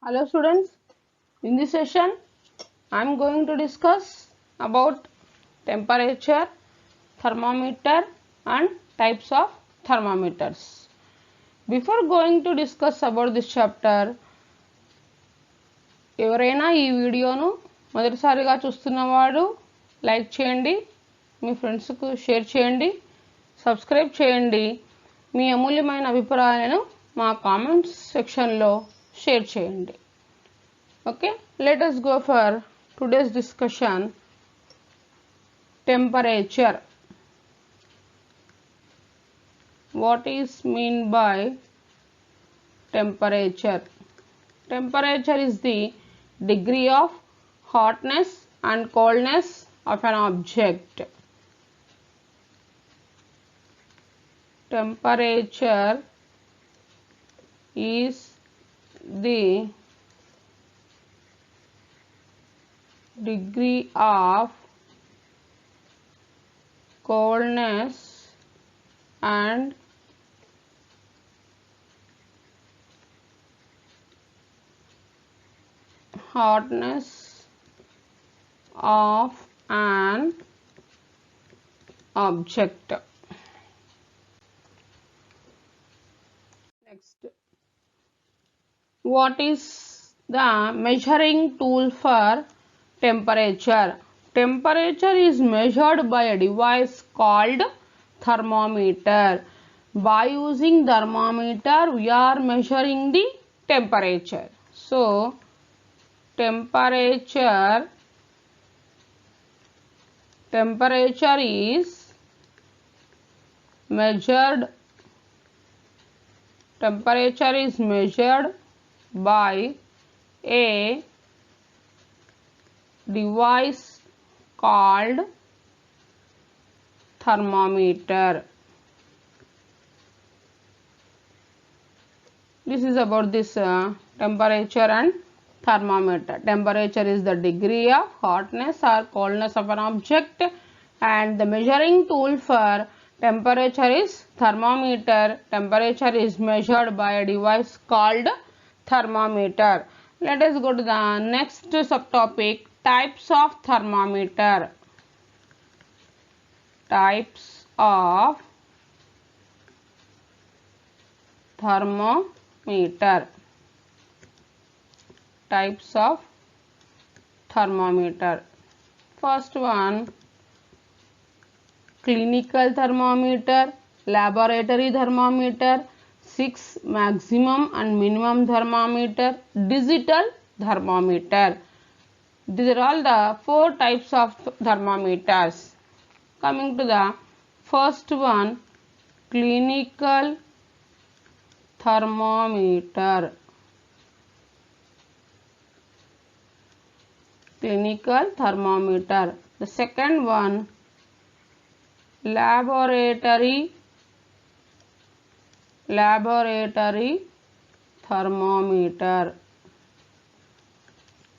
Hello students, in this session I am going to discuss about temperature, thermometer and types of thermometers. Before going to discuss about this chapter, ఎవరైనా ఈ వీడియోను మొదటిసారిగా చూస్తున్నవాడు like చేయండి, మీ ఫ్రెండ్స్కు share చేయండి, subscribe చేయండి, మీ అమూల్యమైన అభిప్రాయాలను మా కామెంట్స్ సెక్షన్లో షేర్ చేయండి. Okay, let us go for today's discussion. Temperature. What is mean by temperature? Temperature is the degree of hotness and coldness of an object. Temperature is the degree of coldness and hotness of an object. Next, what is the measuring tool for temperature? Temperature is measured by a device called thermometer. By using thermometer, we are measuring the temperature. So, temperature is measured. Temperature is measured by a device called thermometer. This is about this temperature and thermometer. Temperature is the degree of hotness or coldness of an object, and the measuring tool for temperature is thermometer. Temperature is measured by a device called thermometer. Let us go to the next subtopic, types of thermometer. Types of thermometer. Types of thermometer. First one, clinical thermometer, laboratory thermometer, 6 maximum and minimum thermometer, digital thermometer. These are all the 4 types of thermometers. Coming to the first one, clinical thermometer. Clinical thermometer. The second one, laboratory thermometer.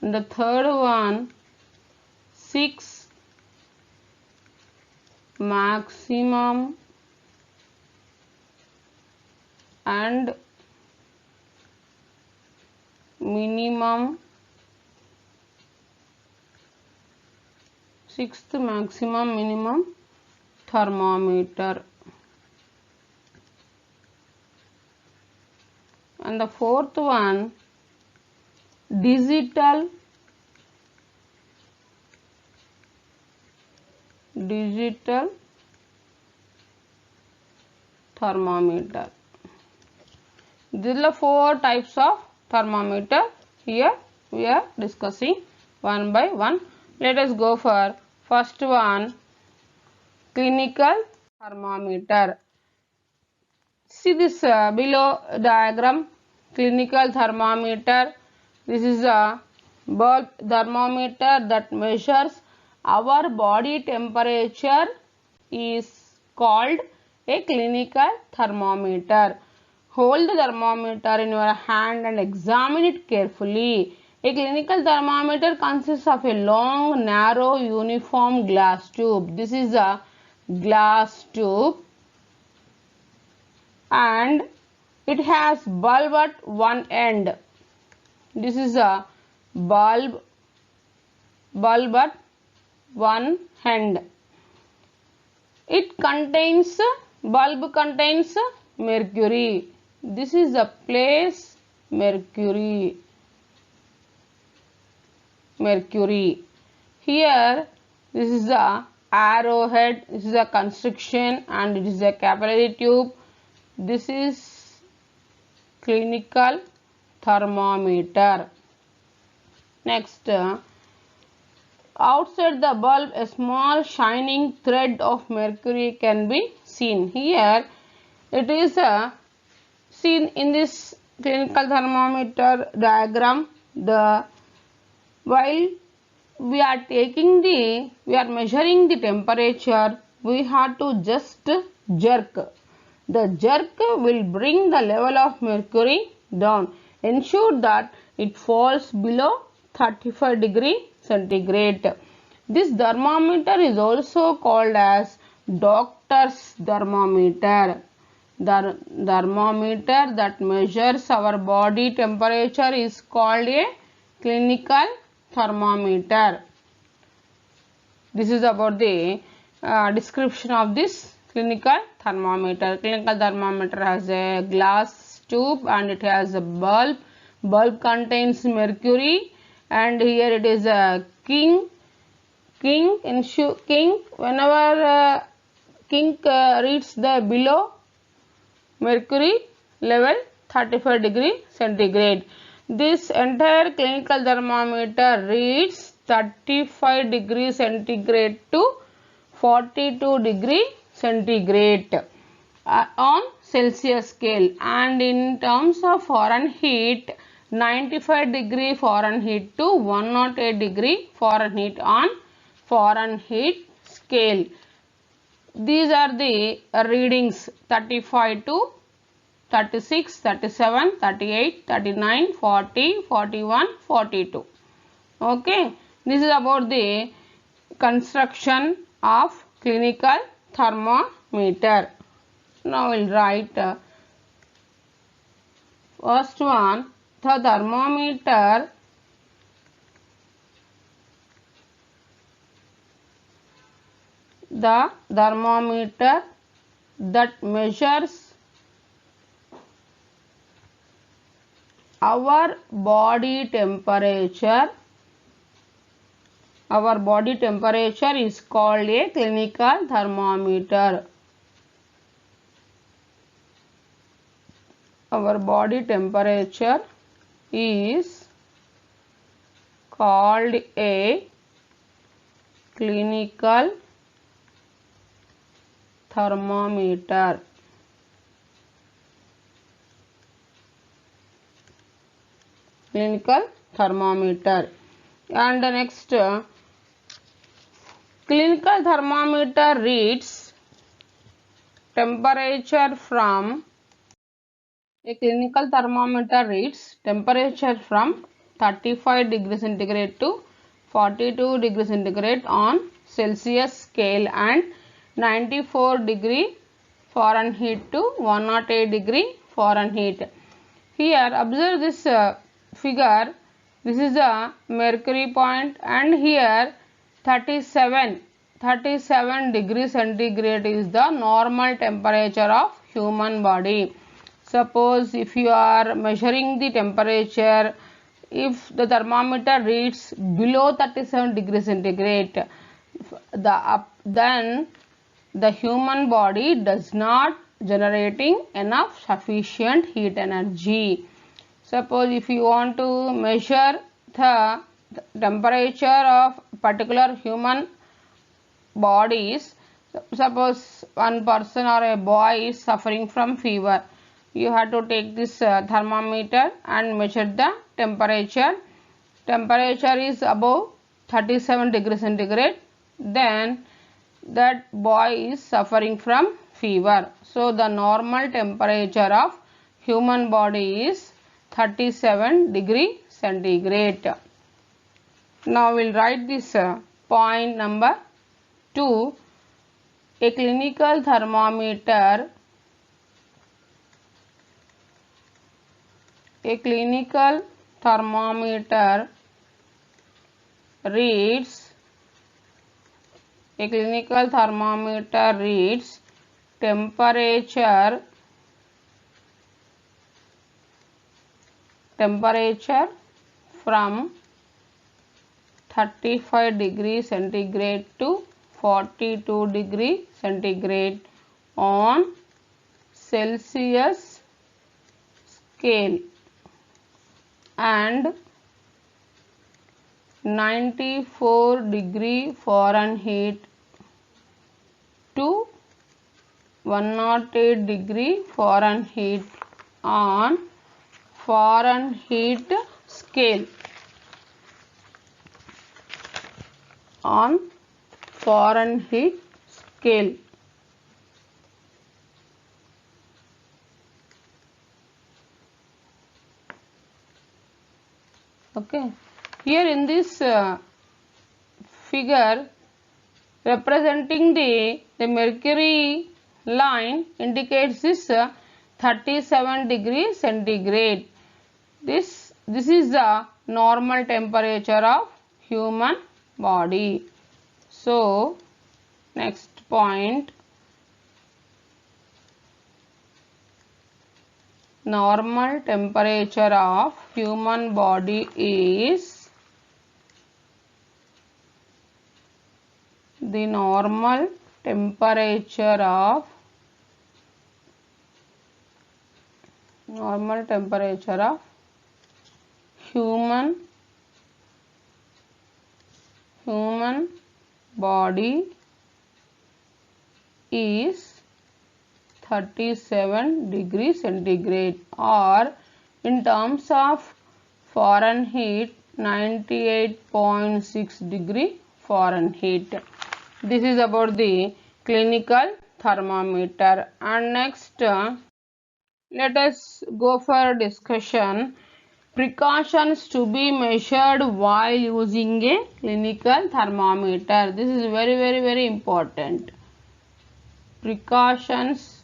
And the third one, 6 maximum and minimum, 6th maximum minimum thermometer. And the fourth one, digital thermometer. These are the 4 types of thermometer. Here we are discussing one by one. Let us go for first one, clinical thermometer. See this below diagram, clinical thermometer. This is a bulb thermometer that measures our body temperature, is called a clinical thermometer. Hold the thermometer in your hand and examine it carefully. A clinical thermometer consists of a long, narrow, uniform glass tube. This is a glass tube and it has bulb at one end. This is a bulb at one end. Bulb contains mercury. This is the place mercury. Here, this is the arrowhead, this is a constriction, and it is a capillary tube. This is clinical thermometer. Next, outside the bulb, a small shining thread of mercury can be seen. Here, it is seen in this clinical thermometer diagram. While we are measuring the temperature, we have to just jerk. The jerk will bring the level of mercury down. Ensure that it falls below 35 degrees centigrade. This thermometer is also called as doctor's thermometer. The thermometer that measures our body temperature is called a clinical thermometer. This is about the description of this clinical thermometer. Clinical thermometer has a glass tube and it has a bulb. Bulb contains mercury, and here it is a king. Whenever king reads the below mercury level 35 degree centigrade. This entire clinical thermometer reads 35 degree centigrade to 42 degree centigrade on Celsius scale, and in terms of Fahrenheit, 95 degree Fahrenheit to 108 degree Fahrenheit on Fahrenheit scale. These are the readings: 35 to 36, 37, 38, 39, 40, 41, 42. Okay, this is about the construction of clinical thermometer. Now we will write first one, the thermometer that measures our body temperature is called a clinical thermometer. Our body temperature is called a clinical thermometer. Clinical thermometer. And the next, clinical thermometer reads temperature from 35 degrees centigrade to 42 degrees centigrade on Celsius scale and 94 degree Fahrenheit to 108 degree Fahrenheit. Here observe this figure. This is a mercury point, and here 37 degrees centigrade is the normal temperature of human body. Suppose if you are measuring the temperature, if the thermometer reads below 37 degrees centigrade, then the human body does not generating enough sufficient heat energy. Suppose if you want to measure the temperature of particular human bodies, suppose one person or a boy is suffering from fever, you have to take this thermometer and measure the temperature. Temperature is above 37 degrees centigrade, then that boy is suffering from fever. So the normal temperature of human body is 37 degree centigrade. Now we will write this point number 2. A clinical thermometer thermometer reads temperature from 35 degrees centigrade to 42 degrees centigrade on Celsius scale and 94 degree Fahrenheit to 108 degree Fahrenheit on Fahrenheit scale. On Fahrenheit scale. Okay. Here in this figure representing the mercury line indicates this 37 degrees centigrade. This is the normal temperature of human body. So next point, normal temperature of human body is the normal temperature of human body is 37 degrees centigrade, or in terms of Fahrenheit 98.6 degree Fahrenheit. This is about the clinical thermometer. And next let us go for discussion precautions to be measured while using a clinical thermometer. This is very important. Precautions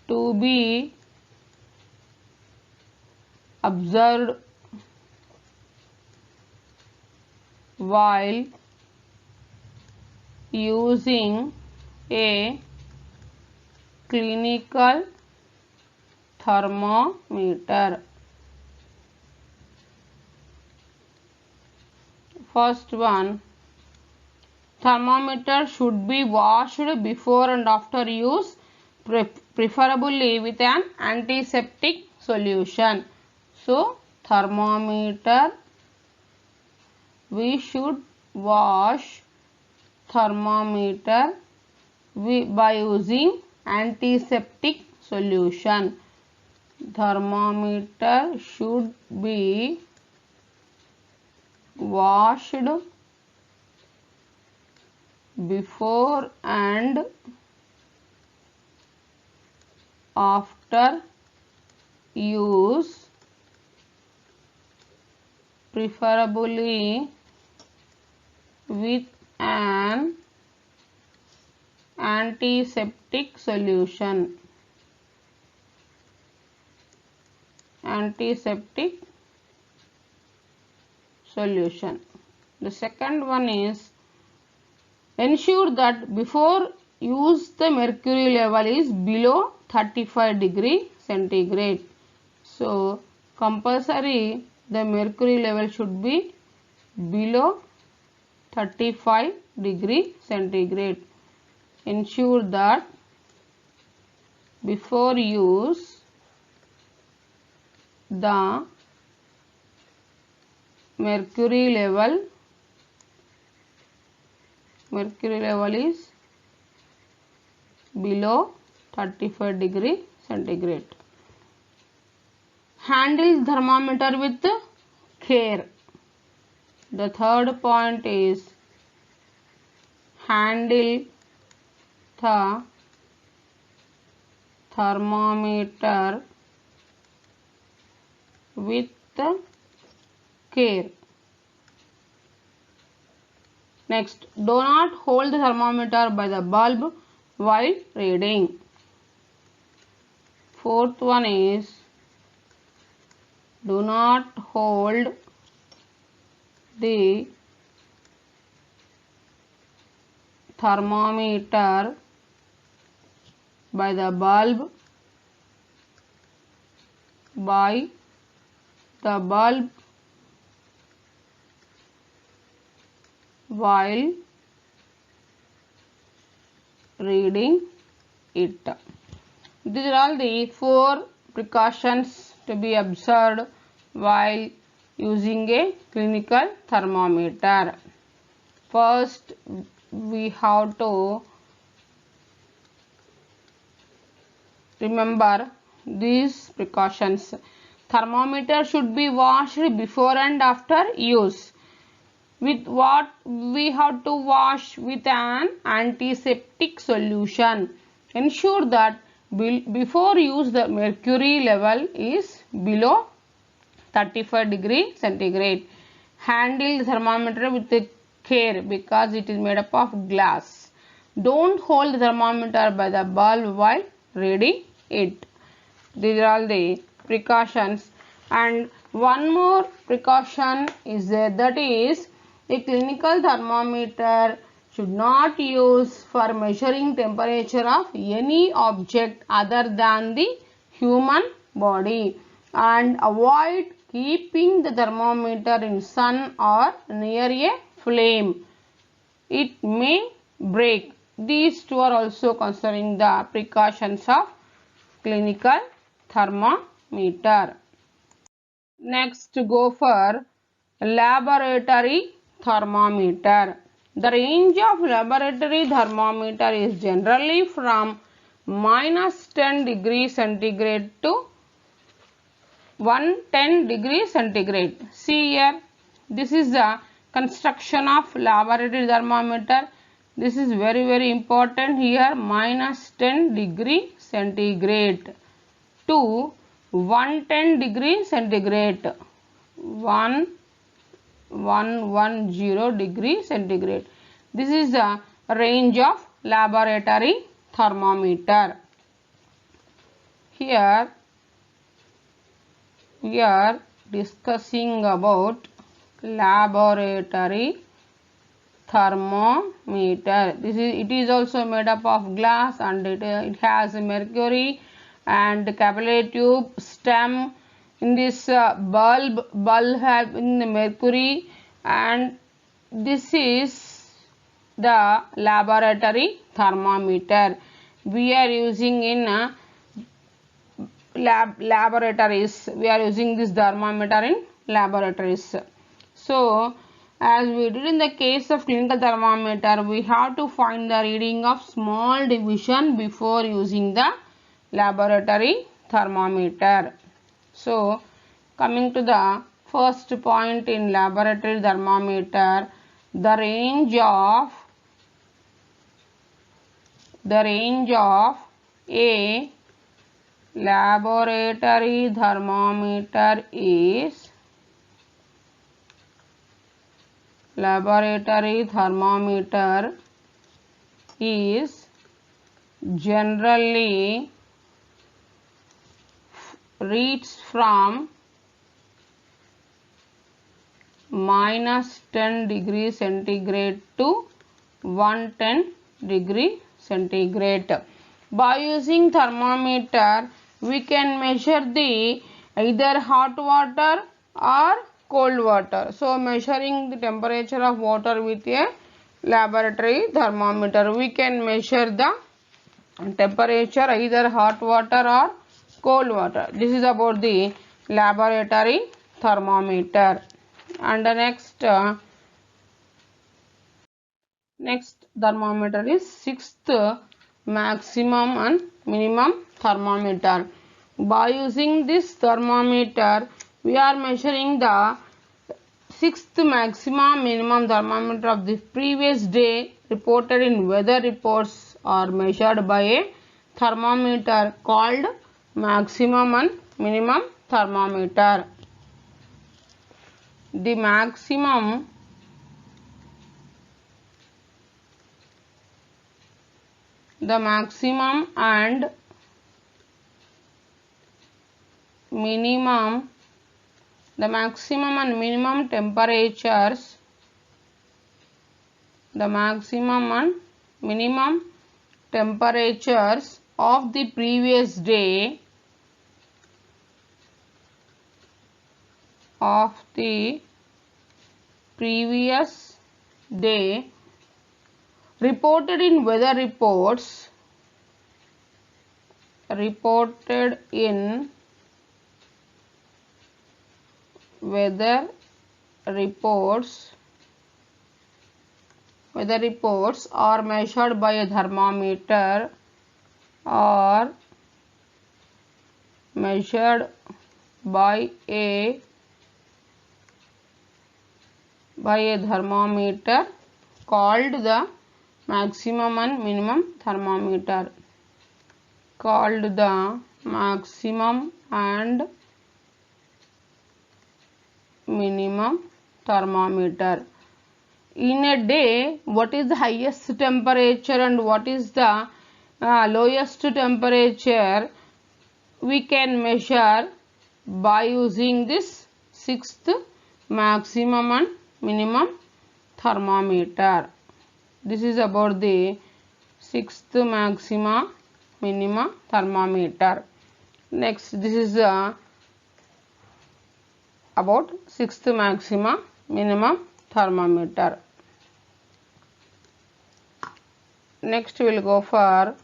to be observed while using a clinical thermometer. First one, thermometer should be washed before and after use, preferably with an antiseptic solution. So thermometer, we should wash thermometer by using antiseptic solution. Thermometer should be washed before and after use, preferably with an antiseptic solution. The second one is ensure that before use the mercury level is below 35 degree centigrade. So compulsory the mercury level should be below 35 degree centigrade. Ensure that before use the mercury level is below 35 degree centigrade. Handle thermometer with care. The third point is handle the thermometer with care. Next, do not hold the thermometer by the bulb while reading. fourth one is do not hold the thermometer by the bulb while reading it. These are all the 4 precautions to be observed while using a clinical thermometer. First, we have to remember these precautions. Thermometer should be washed before and after use. With what we have to wash? With an antiseptic solution. Ensure that before use the mercury level is below 35 degrees centigrade. Handle the thermometer with care because it is made up of glass. Don't hold the thermometer by the bulb while reading it. These are all the precautions. And one more precaution is there, that is a clinical thermometer should not use for measuring temperature of any object other than the human body, and avoid keeping the thermometer in sun or near a flame. It may break. These two are also considering the precautions of clinical thermometer. Next, go for laboratory thermometer. The range of laboratory thermometer is generally from -10 degrees centigrade to 110 degrees centigrade. See here, this is the construction of laboratory thermometer. This is very important here. -10 degree centigrade to 110 degree centigrade. 110 degree centigrade. This is the range of laboratory thermometer. Here we are discussing about laboratory thermometer. It is also made up of glass, and it has mercury and capillary tube, stem. In this bulb have in the mercury, and this is the laboratory thermometer we are using in laboratories. We are using this thermometer in laboratories. So as we did in the case of clinical thermometer, we have to find the reading of small division before using the laboratory thermometer. So coming to the first point in laboratory thermometer, the range of a laboratory thermometer is generally reads from -10 degree centigrade to 110 degree centigrade. By using thermometer, we can measure the either hot water or cold water. So measuring the temperature of water with a laboratory thermometer, we can measure the temperature either hot water or cold water. This is about the laboratory thermometer. And the next thermometer is sixth maximum and minimum thermometer. By using this thermometer, we are measuring the sixth maximum minimum thermometer of the previous day reported in weather reports are measured by a thermometer called maximum and minimum thermometer. The maximum and minimum, the maximum and minimum temperatures, the maximum and minimum temperatures of the previous day, reported in weather reports, weather reports are measured by a thermometer, or measured by a thermometer called the maximum and minimum thermometer, called the maximum and minimum thermometer. In a day, what is the highest temperature and what is the lowest temperature, we can measure by using this sixth maximum and minimum thermometer. This is about the sixth maxima minima thermometer. Next, this is about sixth maxima minimum thermometer. Next, we will go for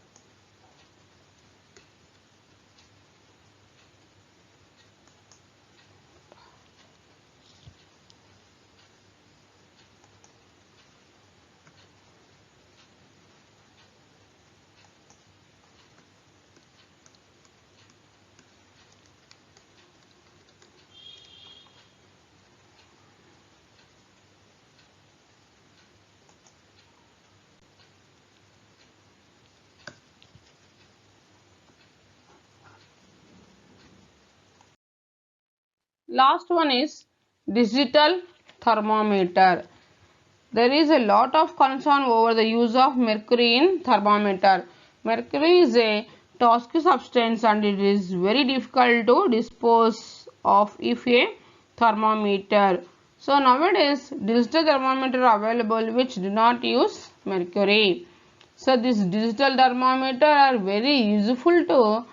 last one is digital thermometer. There is a lot of concern over the use of mercury in thermometer. Mercury is a toxic substance and it is very difficult to dispose of if a thermometer. So nowadays digital thermometer are available which do not use mercury. So this digital thermometer are very useful to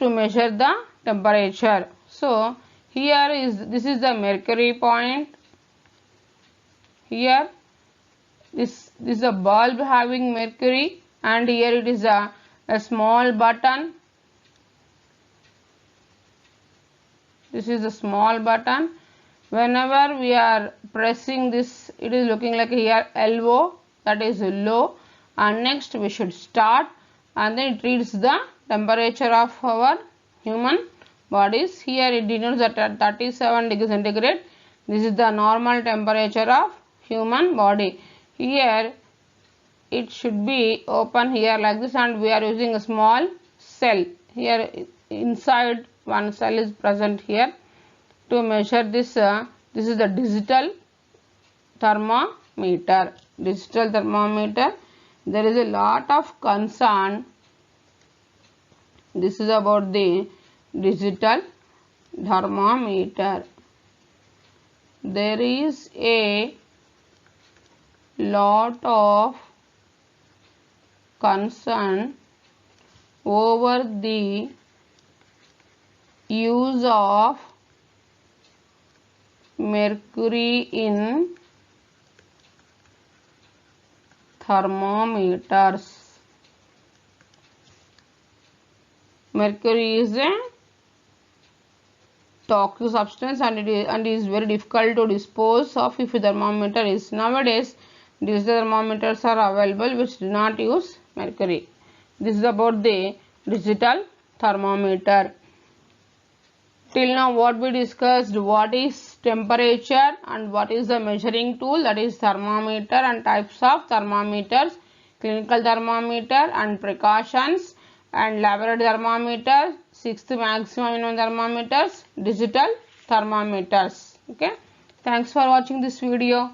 measure the temperature. So here this is the mercury point. Here this is a bulb having mercury, and here it is a small button. This is a small button. Whenever we are pressing this, it is looking like here LO, that is low, and next we should start, and then it reads the temperature of our human bodies. Here it denotes at 37 degrees centigrade. This is the normal temperature of human body. Here it should be open here like this, and we are using a small cell. Here inside one cell is present here to measure this. This is the digital thermometer. Digital thermometer. There is a lot of concern. This is about the digital thermometer. There is a lot of concern over the use of mercury in thermometers. Mercury is a toxic substance and it is very difficult to dispose of if a thermometer is. Nowadays digital thermometers are available which do not use mercury. This is about the digital thermometer. Till now what we discussed, what is temperature and what is the measuring tool, that is thermometer and types of thermometers, clinical thermometer and precautions, and laboratory thermometer, sixth maximum minimum thermometers, digital thermometers. Okay, thanks for watching this video.